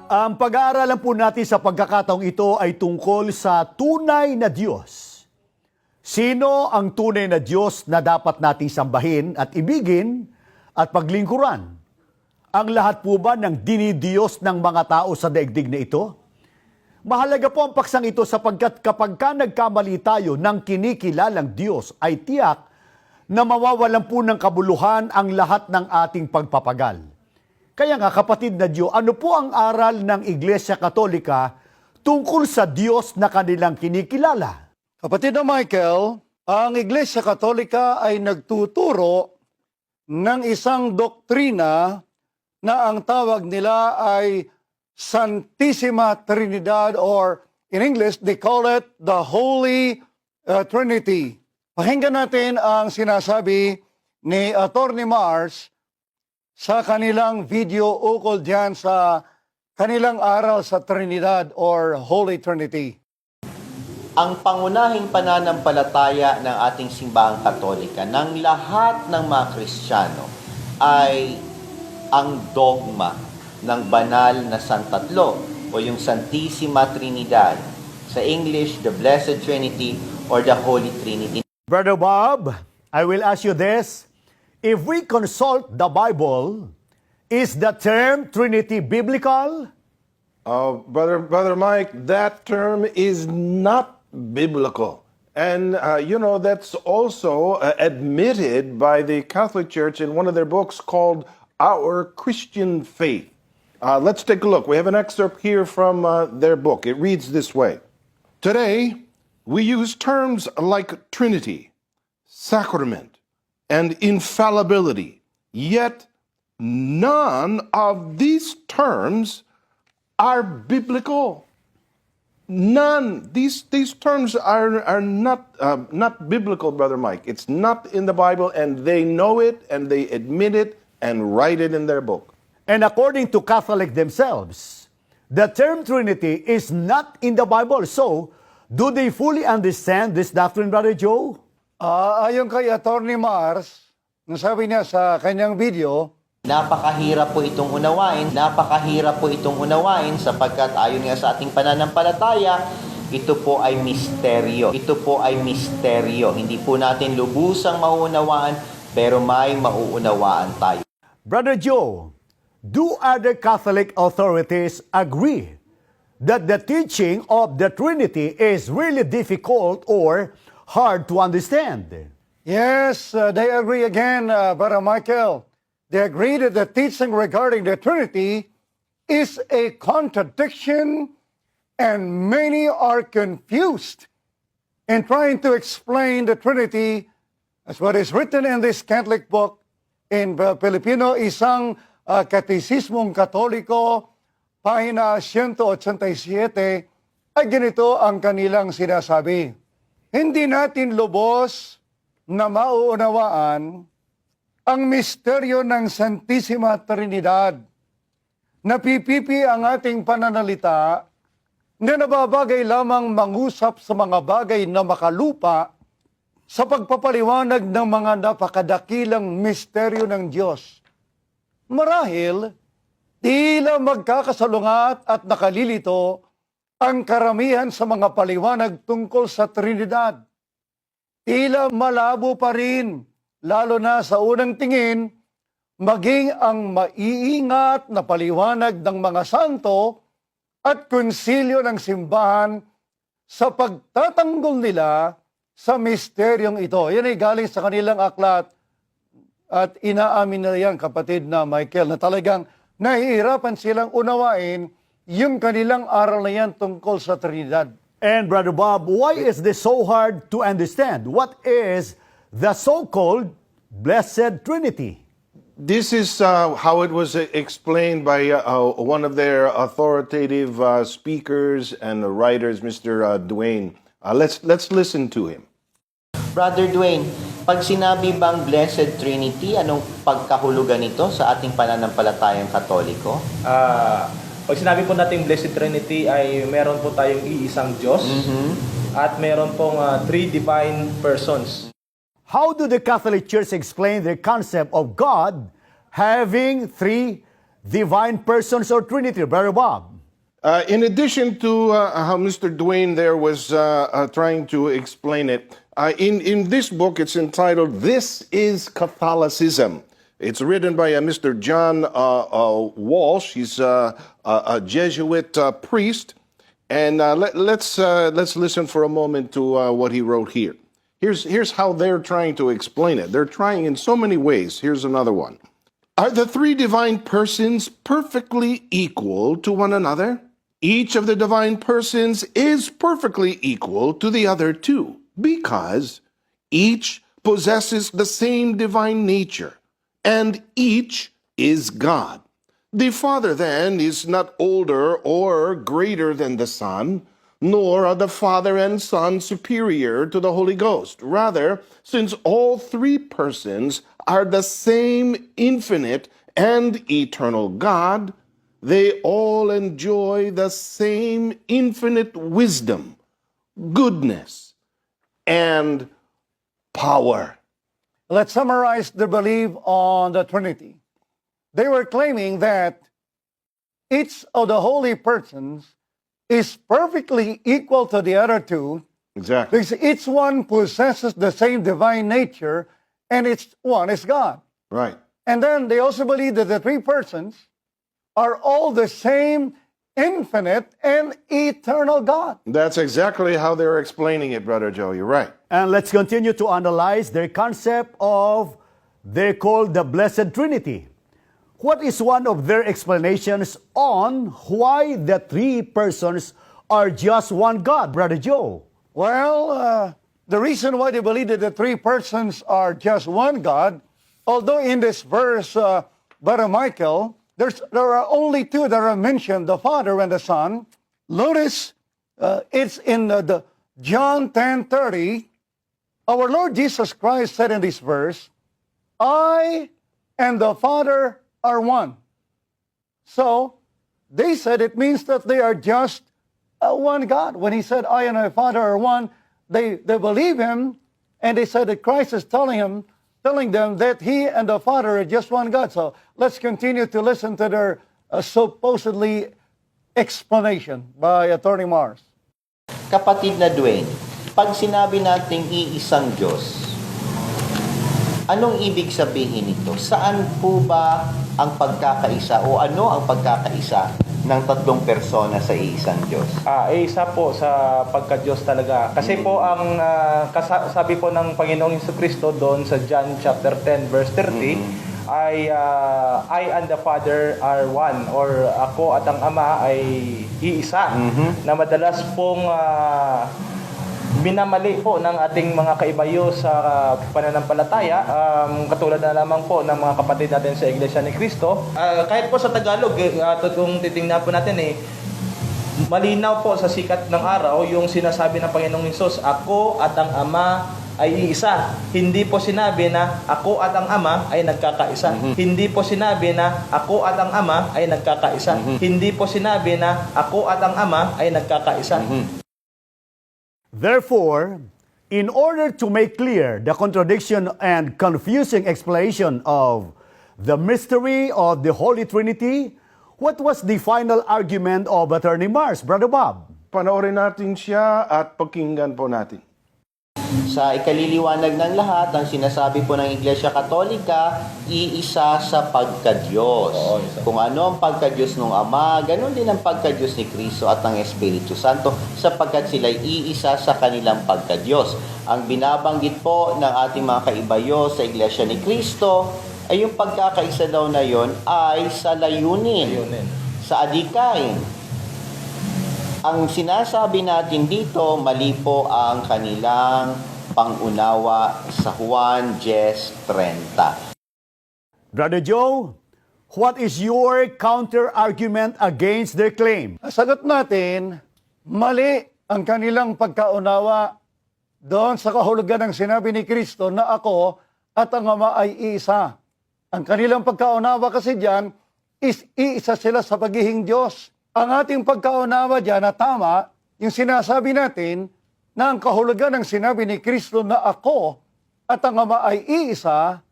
Ang pag-aaralan po natin sa pagkakataong ito ay tungkol sa tunay na Diyos. Sino ang tunay na Diyos na dapat nating sambahin at ibigin at paglingkuran? Ang lahat po ba ng dinidiyos ng mga tao sa daigdig na ito? Mahalaga po ang paksang ito sapagkat kapag ka nagkamali tayo ng kinikilalang Diyos ay tiyak na mawawalan po ng kabuluhan ang lahat ng ating pagpapagal. Kaya nga kapatid na Diyo, ano po ang aral ng Iglesia Katolika tungkol sa Diyos na kanilang kinikilala? Kapatid na Michael, ang Iglesia Katolika ay nagtuturo ng isang doktrina na ang tawag nila ay Santissima Trinidad, or in English, they call it the Holy Trinity. Pakinggan natin ang sinasabi ni Atty. Mars sa kanilang video ukol diyan sa kanilang aral sa Trinidad or Holy Trinity. Ang pangunahing pananampalataya ng ating simbahang Katolika ng lahat ng mga Kristiyano ay ang dogma ng banal na Santatlo o yung Santissima Trinidad. Sa English, the Blessed Trinity or the Holy Trinity. Brother Bob, I will ask you this. If we consult the Bible, is the term Trinity biblical? Brother Mike, that term is not biblical. And, that's also admitted by the Catholic Church in one of their books called Our Christian Faith. Let's take a look. We have an excerpt here from their book. It reads this way. Today, we use terms like Trinity, sacrament, and infallibility, yet none of these terms are biblical. None. These terms are not biblical, Brother Mike. It's not in the Bible, and they know it, and they admit it, and write it in their book. And according to Catholic themselves, the term Trinity is not in the Bible. So, do they fully understand this doctrine, Brother Joe? Ayon kay Atty. Mars, nasabi niya sa kanyang video, Napakahirap po itong unawain sapagkat ayon nga sa ating pananampalataya, ito po ay misteryo. Hindi po natin lubusang mauunawaan, pero may mauunawaan tayo. Brother Joe, do other Catholic authorities agree that the teaching of the Trinity is really difficult or hard to understand? yes, they agree again, Brother Michael. They agree that the teaching regarding the Trinity is a contradiction, and many are confused in trying to explain the Trinity as what is written in this Catholic book in Filipino, isang Katisismong Katoliko, pahina 187, ay ganito ang kanilang sinasabi. Hindi natin lubos na mauunawaan ang misteryo ng Santissima Trinidad. Napipipi ang ating pananalita na nababagay lamang mangusap sa mga bagay na makalupa sa pagpapaliwanag ng mga napakadakilang misteryo ng Diyos. Marahil, tila magkakasalungat at nakalilito ang karamihan sa mga paliwanag tungkol sa Trinidad. Tila malabo pa rin, lalo na sa unang tingin, maging ang maiingat na paliwanag ng mga santo at konsilyo ng simbahan sa pagtatanggol nila sa misteryong ito. Yan ay galing sa kanilang aklat at inaamin na yan, kapatid na Michael, na talagang nahihirapan silang unawain yung kanilang aral na yan tungkol sa Trinidad. And Brother Bob, why is this so hard to understand? What is the so-called Blessed Trinity? This is how it was explained by one of their authoritative speakers and writers, Mr. Duane. Let's listen to him. Brother Duane, pag sinabi bang Blessed Trinity, anong pagkahulugan nito sa ating pananampalatayang Katoliko? Pag sinabi po natin Blessed Trinity ay meron po tayong iisang Diyos at meron pong three divine persons. How do the Catholic Church explain the concept of God having three divine persons or Trinity, Brother Bob? In addition to how Mr. Dwayne there was trying to explain it, in this book it's entitled "This is Catholicism." It's written by Mr. John Walsh. He's a Jesuit priest, and let's listen for a moment to what he wrote here. Here's how they're trying to explain it. They're trying in so many ways. Here's another one. Are the three divine persons perfectly equal to one another? Each of the divine persons is perfectly equal to the other two, because each possesses the same divine nature, and each is God. The Father, then, is not older or greater than the Son, nor are the Father and Son superior to the Holy Ghost. Rather, since all three persons are the same infinite and eternal God, they all enjoy the same infinite wisdom, goodness, and power. Let's summarize their belief on the Trinity. They were claiming that each of the holy persons is perfectly equal to the other two, Exactly. because each one possesses the same divine nature, and each one is God. Right. And then they also believe that the three persons are all the same infinite and eternal God. That's exactly how they're explaining it, Brother Joe. You're right. And let's continue to analyze their concept of, they call the Blessed Trinity. What is one of their explanations on why the three persons are just one God, Brother Joe? Well, the reason why they believe that the three persons are just one God, although in this verse, Brother Michael, there are only two that are mentioned, the Father and the Son. Notice it's in the John 10:30. Our Lord Jesus Christ said in this verse, I and the Father are one. So they said it means that they are just one God. When he said, I and my Father are one, they believe him, and they said that Christ is telling them that he and the Father are just one God. So let's continue to listen to their supposedly explanation by Attorney Mars. Kapatid na Dwayne, pag sinabi nating iisang Diyos, anong ibig sabihin nito? Saan po ba ang pagkakaisa o ano ang pagkakaisa ng tatlong persona sa iisang Diyos? Isa po sa pagka-Diyos talaga. Kasi po ang sabi po ng Panginoong Jesucristo doon sa John chapter 10 verse 30 ay I and the Father are one, or ako at ang Ama ay iisa. Na madalas pong minamali po ng ating mga kaibayo sa pananampalataya, katulad na lamang po ng mga kapatid natin sa Iglesia ni Cristo. Kahit po sa Tagalog, kung titingnan po natin malinaw po sa sikat ng araw yung sinasabi ng Panginoong Hesus, ako at ang Ama ay iisa. Hindi po sinabi na ako at ang Ama ay nagkakaisa. Hindi po sinabi na ako at ang Ama ay nagkakaisa. Hindi po sinabi na ako at ang Ama ay nagkakaisa. Therefore, in order to make clear the contradiction and confusing explanation of the mystery of the Holy Trinity, what was the final argument of Attorney Mars, Brother Bob? Panoorin natin siya at pakinggan po natin. Sa ikaliliwanag ng lahat, ang sinasabi po ng Iglesia Katolika, iisa sa pagka-Diyos. Kung ano ang pagka-Diyos ng Ama, ganun din ang pagka-Diyos ni Kristo at ng Espiritu Santo, sapagkat sila'y iisa sa kanilang pagka-Diyos. Ang binabanggit po ng ating mga kaibayo sa Iglesia ni Kristo, ay yung pagkakaisa daw na yon ay sa layunin, sa adikain. Ang sinasabi natin dito, mali po ang kanilang pangunawa sa Juan 10:30. Brother Joe, what is your counter-argument against their claim? Sagot natin, mali ang kanilang pagkaunawa doon sa kahulugan ng sinabi ni Kristo na ako at ang Ama ay iisa. Ang kanilang pagkaunawa kasi diyan is iisa sila sa pagiging Diyos. Ang ating pagkaunawa diyan na tama, yung sinasabi natin na ang kahulugan ng sinabi ni Kristo na ako at ang Ama ay iisa,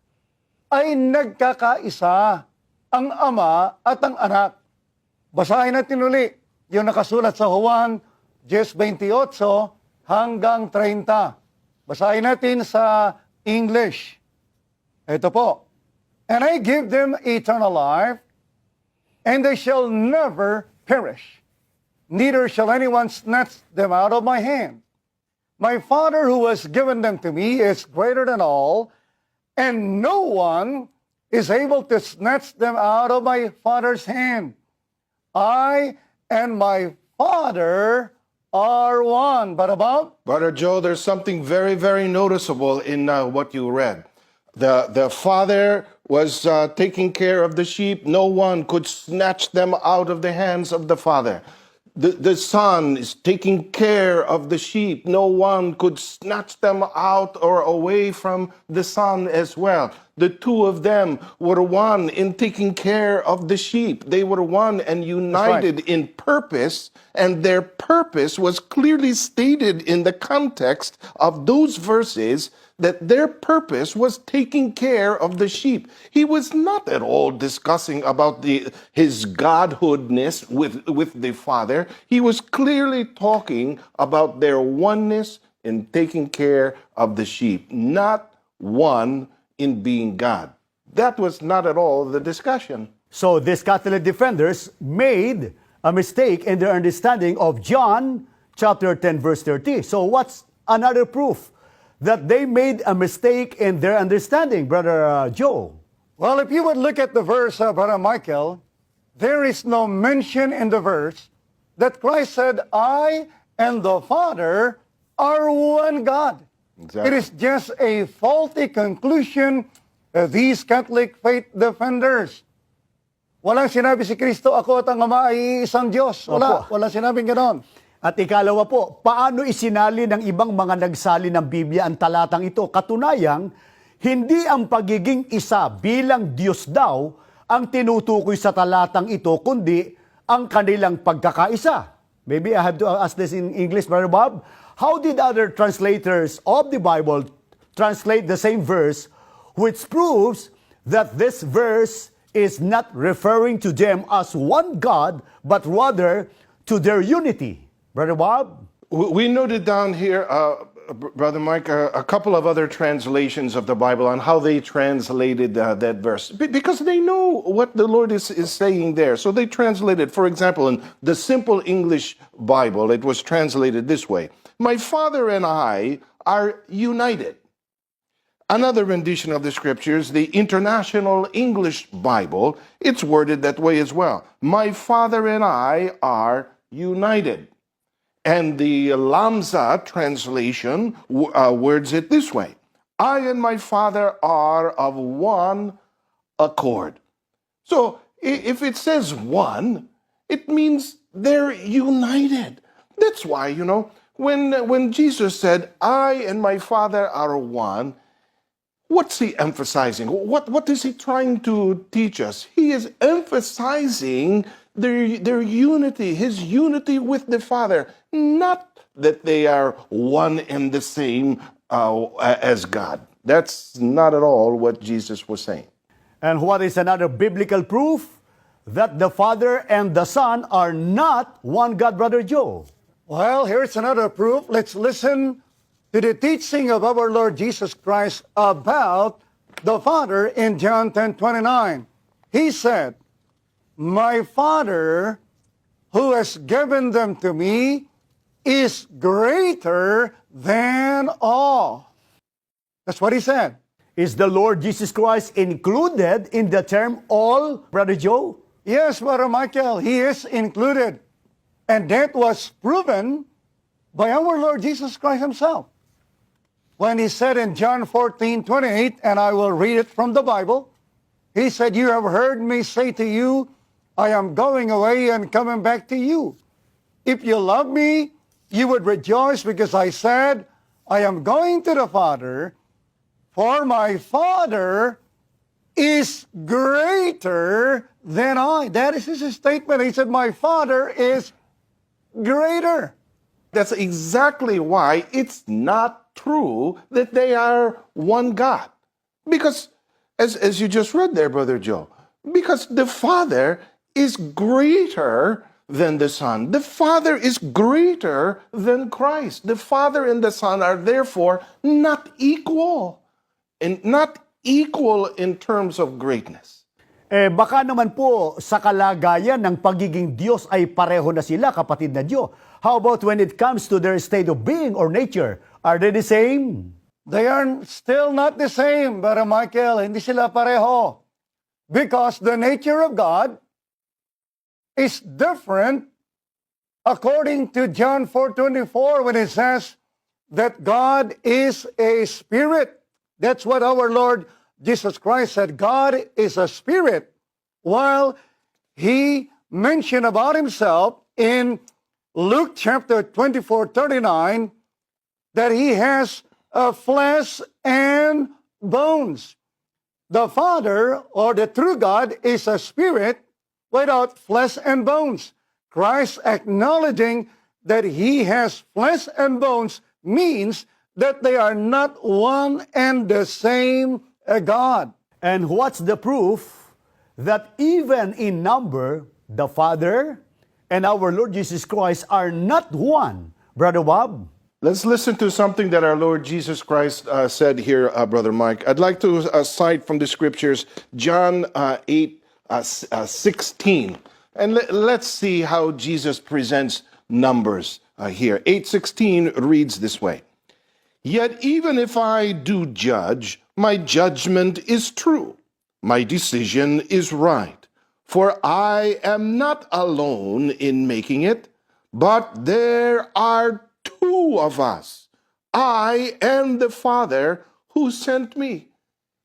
ay nagkakaisa ang Ama at ang Anak. Basahin natin uli yung nakasulat sa Juan 10:28 hanggang 30. Basahin natin sa English. Ito po. And I give them eternal life, and they shall never perish. Neither shall anyone snatch them out of my hand. My Father who has given them to me is greater than all, and no one is able to snatch them out of my Father's hand. I and my Father are one. But about? Brother Joe, there's something very, very noticeable in what you read. The Father was taking care of the sheep. No one could snatch them out of the hands of the Father. The Son is taking care of the sheep. No one could snatch them out or away from the Son as well. The two of them were one in taking care of the sheep. They were one and united in purpose, and their purpose was clearly stated in the context of those verses, that their purpose was taking care of the sheep. He was not at all discussing about his godhoodness with the Father. He was clearly talking about their oneness in taking care of the sheep, not one in being God. That was not at all the discussion. So these Catholic defenders made a mistake in their understanding of John chapter 10 verse 30. So what's another proof that they made a mistake in their understanding, Brother Joe? Well, if you would look at the verse, Brother Michael, there is no mention in the verse that Christ said, I and the Father are one God. Exactly. It is just a faulty conclusion of these Catholic faith defenders. Walang sinabi si Kristo, ako at ang Ama ay isang Diyos. Wala. Opo. Walang sinabing ganon. At ikalawa po, paano isinali ng ibang mga nagsali ng Biblia ang talatang ito? Katunayang, hindi ang pagiging isa bilang Diyos daw ang tinutukoy sa talatang ito, kundi ang kanilang pagkakaisa. Maybe I have to ask this in English, Brother Bob. How did other translators of the Bible translate the same verse, which proves that this verse is not referring to them as one God, but rather to their unity? Brother Bob? We noted down here, Brother Mike, a couple of other translations of the Bible on how they translated that verse. Because they know what the Lord is saying there. So they translated, for example, in the Simple English Bible, it was translated this way: My Father and I are united. Another rendition of the scriptures, the International English Bible, it's worded that way as well. My Father and I are united. And the Lamsa translation words it this way: I and my Father are of one accord. So if it says one, it means they're united. That's why, when Jesus said, I and my Father are one, what's he emphasizing? What is he trying to teach us? He is emphasizing their unity, his unity with the Father, not that they are one and the same as God. That's not at all what Jesus was saying. And what is another biblical proof that the Father and the Son are not one God, Brother Joe? Well, here's another proof. Let's listen to the teaching of our Lord Jesus Christ about the Father in John 10:29. He said, My Father, who has given them to me, is greater than all. That's what he said. Is the Lord Jesus Christ included in the term all, Brother Joe? Yes, Brother Michael, he is included. And that was proven by our Lord Jesus Christ himself. When he said in John 14:28, and I will read it from the Bible, he said, You have heard me say to you, I am going away and coming back to you. If you love me, you would rejoice because I said, I am going to the Father, for my Father is greater than I. That is his statement. He said, my Father is greater. That's exactly why it's not true that they are one God. Because, as you just read there, Brother Joe, because the Father is greater than the Son. The Father is greater than Christ. The Father and the Son are therefore not equal, and not equal in terms of greatness. Baka naman po sa kalagayan ng pagiging Diyos ay pareho na sila, kapatid na Diyo. How about when it comes to their state of being or nature? Are they the same? They are still not the same, Brother Michael. Hindi sila pareho. Because the nature of God is different according to John 4:24 when it says that God is a spirit. That's what our Lord Jesus Christ said. God is a spirit. While he mentioned about himself in Luke chapter 24:39 that he has flesh and bones. The Father, or the true God, is a spirit without flesh and bones. Christ acknowledging that he has flesh and bones means that they are not one and the same God. And what's the proof that even in number, the Father and our Lord Jesus Christ are not one, Brother Bob? Let's listen to something that our Lord Jesus Christ said here, Brother Mike. I'd like to cite from the scriptures John 8:16. And let's see how Jesus presents numbers here. 8:16 reads this way. Yet even if I do judge, my judgment is true. My decision is right. For I am not alone in making it, but there are two of us, I and the Father who sent me.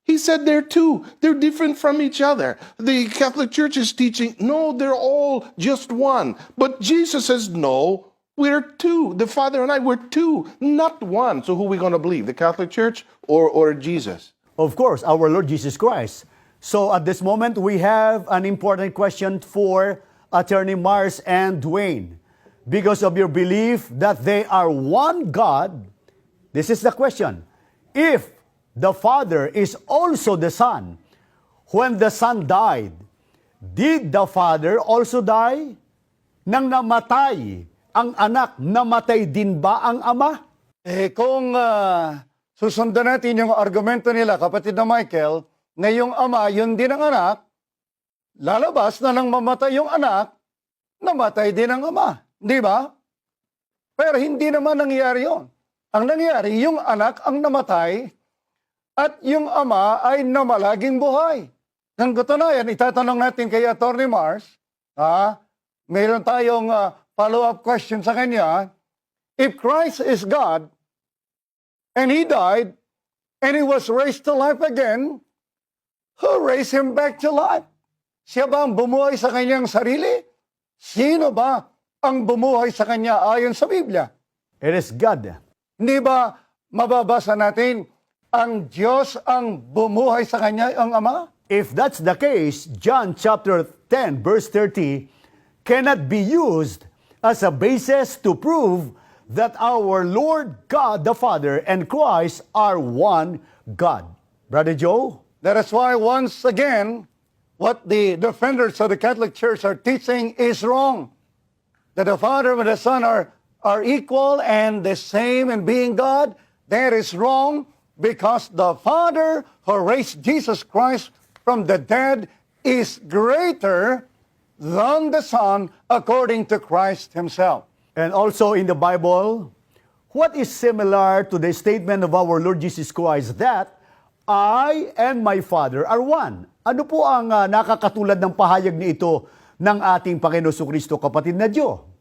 He said they're two. They're different from each other. The Catholic Church is teaching, no, they're all just one. But Jesus says, no, we're two. The Father and I, we're two, not one. So who are we going to believe, the Catholic Church or Jesus? Of course, our Lord Jesus Christ. So at this moment, we have an important question for Attorney Mars and Dwayne. Because of your belief that they are one God, this is the question. If the Father is also the Son, when the Son died, did the Father also die? Nang namatay ang anak, namatay din ba ang ama? Kung susundan natin yung argumento nila, kapatid na Michael, na yung ama, yun din ang anak, lalabas na nang mamatay yung anak, namatay din ang ama. Di ba? Pero hindi naman nangyari yon. Ang nangyari, yung anak ang namatay at yung ama ay namalaging buhay. Ng katunayan, itatanong natin kay Attorney Mars, mayroon tayong follow-up question sa kanya. If Christ is God and He died and He was raised to life again, who raised Him back to life? Siya ba ang bumuhay sa kanyang sarili? Sino ba ang bumuhay sa kanya ayon sa Biblia? It is God. Hindi ba mababasa natin ang Diyos ang bumuhay sa kanya, ang Ama? If that's the case, John chapter 10 verse 30 cannot be used as a basis to prove that our Lord God the Father and Christ are one God. Brother Joe? That is why once again, what the defenders of the Catholic Church are teaching is wrong. That the Father and the Son are equal and the same in being God. That is wrong because the Father who raised Jesus Christ from the dead is greater than the Son according to Christ Himself. And also in the Bible, what is similar to the statement of our Lord Jesus Christ that I and my Father are one? Ano po ang nakakatulad ng pahayag ni ito ng ating Panginoon Kristo, kapatid na Diyo?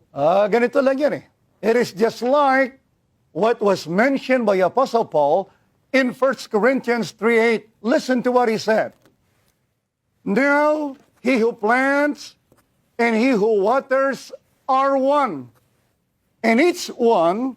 Ganito lang yan eh. It is just like what was mentioned by Apostle Paul in 1 Corinthians 3:8. Listen to what he said. Now, he who plants and he who waters are one, and each one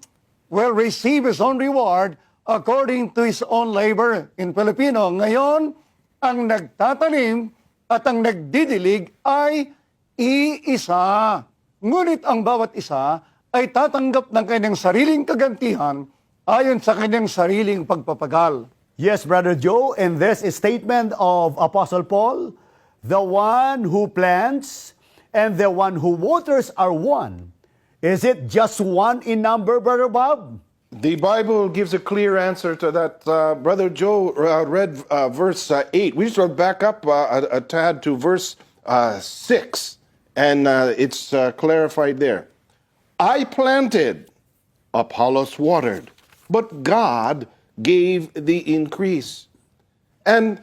will receive his own reward according to his own labor. In Filipino, ngayon, ang nagtatanim at ang nagdidilig ay iisa. Ngunit ang bawat isa ay tatanggap ng kanyang sariling kagantihan ayon sa kanyang sariling pagpapagal. Yes, Brother Joe, in this statement of Apostle Paul, the one who plants and the one who waters are one. Is it just one in number, Brother Bob? The Bible gives a clear answer to that. Brother Joe read verse 8. We should back up a tad to verse 6, and it's clarified there. I planted, Apollos watered, but God gave the increase. And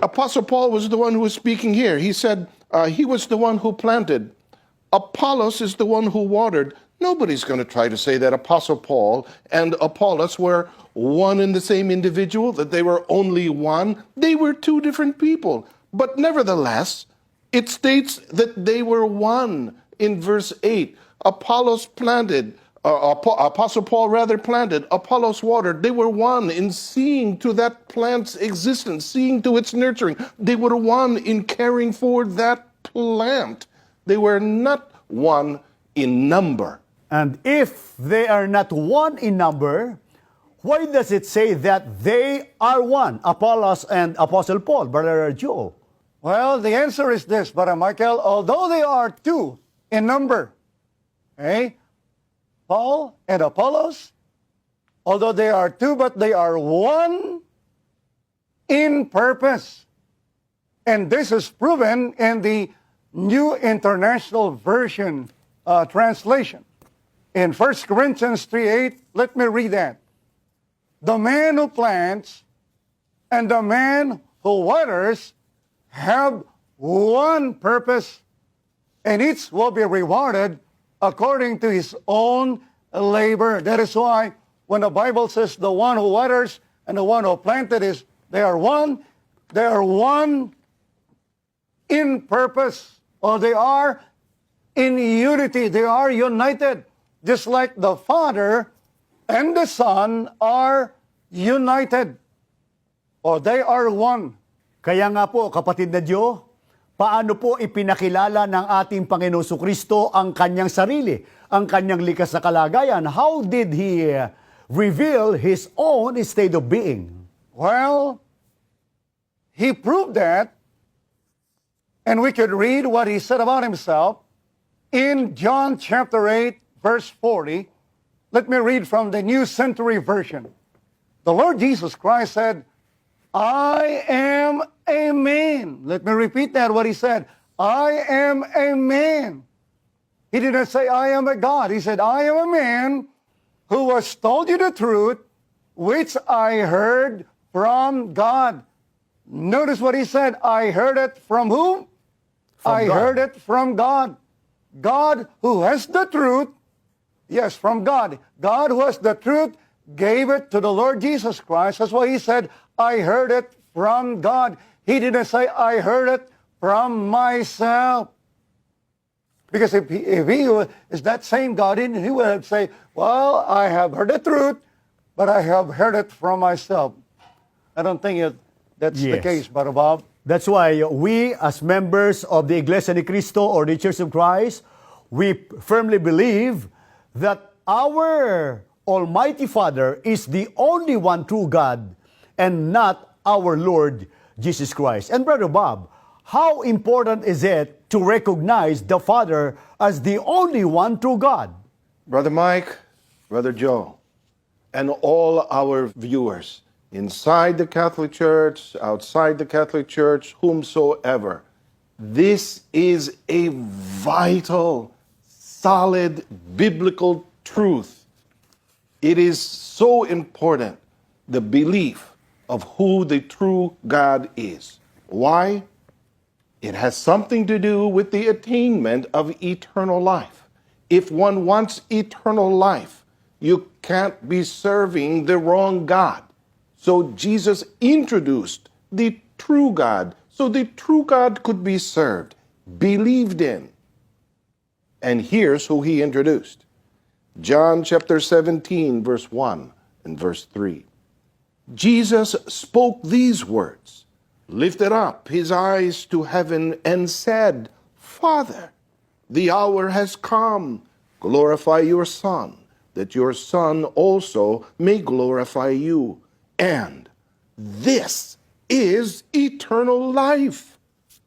Apostle Paul was the one who was speaking here. He said he was the one who planted. Apollos is the one who watered. Nobody's going to try to say that Apostle Paul and Apollos were one and the same individual, that they were only one. They were two different people. But nevertheless, it states that they were one in verse 8. Apollos planted, Apostle Paul rather planted, Apollos watered. They were one in seeing to that plant's existence, seeing to its nurturing. They were one in caring for that plant. They were not one in number. And if they are not one in number, why does it say that they are one, Apollos and Apostle Paul, Brother Joe? Well, the answer is this, Brother Michael. Although they are two in number, Paul and Apollos, although they are two, but they are one in purpose. And this is proven in the New International Version translation. In 1 Corinthians 3:8, let me read that. The man who plants and the man who waters have one purpose, and each will be rewarded according to his own labor. That is why when the Bible says the one who waters and the one who planted they are one in purpose, or they are in unity, they are united. Just like the Father and the Son are united, or they are one. Kaya nga po, kapatid na Diyo, paano po ipinakilala ng ating Panginoong Kristo ang kanyang sarili, ang kanyang likas na kalagayan? How did He reveal His own state of being? Well, He proved that, and we could read what He said about Himself in John chapter 8, verse 40. Let me read from the New Century Version. The Lord Jesus Christ said, I am a man. Let me repeat that, what He said. I am a man. He didn't say, I am a God. He said, I am a man who has told you the truth, which I heard from God. Notice what He said. I heard it from whom? I God. heard it from God. God who has the truth. Yes, from God. God who has the truth gave it to the Lord Jesus Christ. That's why He said, I heard it from God. He didn't say, I heard it from myself. Because if he is that same God, He would say, well, I have heard the truth, but I have heard it from myself. I don't think that's the Yes. case, Brother Bob. That's why we, as members of the Iglesia ni Cristo or the Church of Christ, we firmly believe that our Almighty Father is the only one true God and not our Lord Jesus Christ. And Brother Bob, how important is it to recognize the Father as the only one true God? Brother Mike, Brother Joe, and all our viewers, inside the Catholic Church, outside the Catholic Church, whomsoever, this is a vital, solid, biblical truth. It is so important, the belief of who the true God is. Why? It has something to do with the attainment of eternal life. If one wants eternal life, you can't be serving the wrong God. So Jesus introduced the true God, so the true God could be served, believed in. And here's who He introduced. John chapter 17, verse 1 and verse 3. Jesus spoke these words, lifted up His eyes to heaven and said, Father, the hour has come. Glorify your Son, that your Son also may glorify you. And this is eternal life,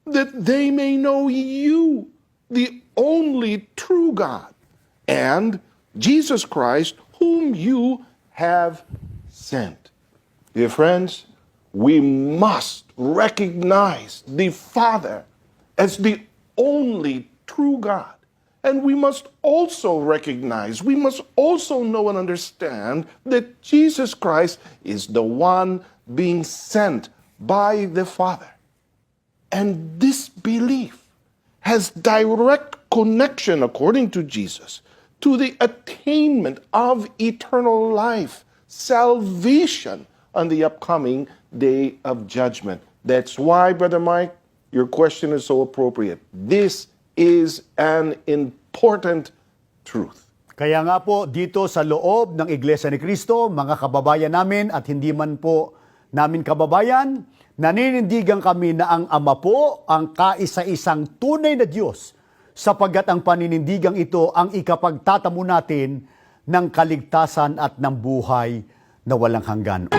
that they may know you, the only true God, and Jesus Christ, whom you have sent. Dear friends, we must recognize the Father as the only true God. And we must also recognize, we must also know and understand that Jesus Christ is the one being sent by the Father. And this belief has direct connection, according to Jesus, to the attainment of eternal life, salvation on the upcoming day of judgment. That's why, Brother Mike, your question is so appropriate. This is an important truth. Kaya nga po dito sa loob ng Iglesia ni Cristo, mga kababayan namin at hindi man po namin kababayan, naninindigan kami na ang Ama po ang kaisa-isang tunay na Diyos, sapagkat ang paninindigang ito ang ikapagtatamo natin ng kaligtasan at ng buhay na walang hanggan.